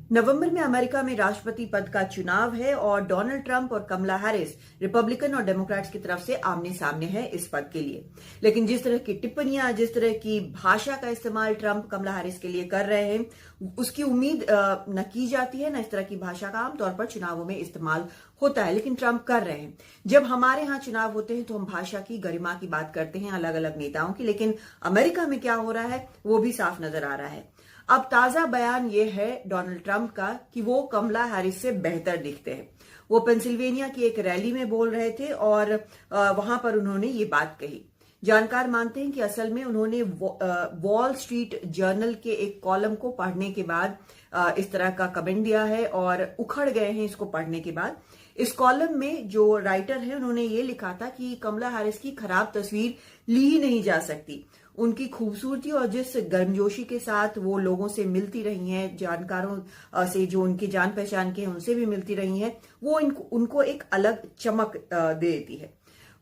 नवंबर में अमेरिका में राष्ट्रपति पद का चुनाव है और डोनाल्ड ट्रंप और कमला हैरिस रिपब्लिकन और डेमोक्रेट्स की तरफ से आमने सामने है इस पद के लिए। लेकिन जिस तरह की टिप्पणियां, जिस तरह की भाषा का इस्तेमाल ट्रंप कमला हैरिस के लिए कर रहे हैं, उसकी उम्मीद न की जाती है, न इस तरह की भाषा का आमतौर पर चुनावों में इस्तेमाल होता है, लेकिन ट्रंप कर रहे हैं। जब हमारे यहां चुनाव होते हैं तो हम भाषा की गरिमा की बात करते हैं, अलग अलग नेताओं की, लेकिन अमेरिका में क्या हो रहा है वो भी साफ नजर आ रहा है। अब ताजा बयान यह है डोनाल्ड ट्रंप का कि वो कमला हैरिस से बेहतर दिखते हैं। वो पेंसिल्वेनिया की एक रैली में बोल रहे थे और वहां पर उन्होंने ये बात कही। जानकार मानते हैं कि असल में उन्होंने वॉल स्ट्रीट जर्नल के एक कॉलम को पढ़ने के बाद इस तरह का कमेंट दिया है और उखड़ गए हैं इसको पढ़ने के बाद। इस कॉलम में जो राइटर है उन्होंने ये लिखा था कि कमला हैरिस की खराब तस्वीर ली ही नहीं जा सकती। उनकी खूबसूरती और जिस गर्मजोशी के साथ वो लोगों से मिलती रही हैं, जानकारों से जो उनकी जान पहचान के हैं उनसे भी मिलती रही हैं, वो उनको एक अलग चमक दे देती है।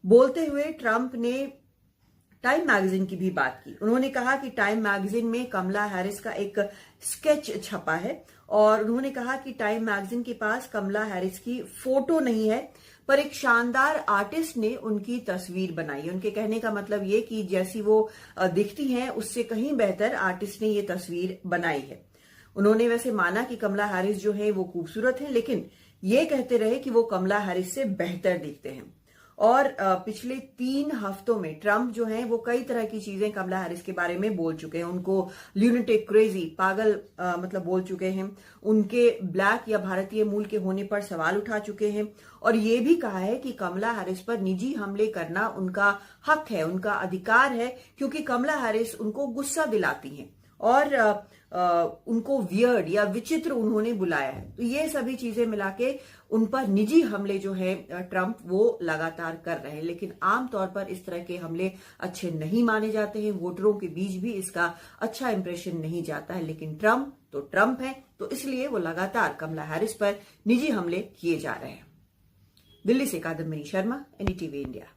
बोलते हुए ट्रंप ने टाइम मैगजीन की भी बात की। उन्होंने कहा कि टाइम मैगजीन में कमला हैरिस का एक स्केच छपा है और उन्होंने कहा कि टाइम मैगजीन के पास कमला हैरिस की फोटो नहीं है, पर एक शानदार आर्टिस्ट ने उनकी तस्वीर बनाई है। उनके कहने का मतलब ये कि जैसी वो दिखती हैं उससे कहीं बेहतर आर्टिस्ट ने ये तस्वीर बनाई है। उन्होंने वैसे माना कि कमला हैरिस जो है वो खूबसूरत है, लेकिन ये कहते रहे कि वो कमला हैरिस से बेहतर दिखते हैं। और पिछले 3 हफ्तों में ट्रंप जो है वो कई तरह की चीजें कमला हैरिस के बारे में बोल चुके हैं। उनको ल्यूनेटिक, क्रेजी, पागल मतलब बोल चुके हैं। उनके ब्लैक या भारतीय मूल के होने पर सवाल उठा चुके हैं और ये भी कहा है कि कमला हैरिस पर निजी हमले करना उनका हक है, उनका अधिकार है, क्योंकि कमला हैरिस उनको गुस्सा दिलाती हैं और उनको वियर्ड या विचित्र उन्होंने बुलाया है। तो ये सभी चीजें मिला के उन पर निजी हमले जो है ट्रंप वो लगातार कर रहे हैं, लेकिन आमतौर पर इस तरह के हमले अच्छे नहीं माने जाते हैं। वोटरों के बीच भी इसका अच्छा इंप्रेशन नहीं जाता है, लेकिन ट्रंप तो ट्रंप है, तो इसलिए वो लगातार कमला हैरिस पर निजी हमले किए जा रहे हैं। दिल्ली से कादम्बिनी शर्मा, एनडीटीवी इंडिया।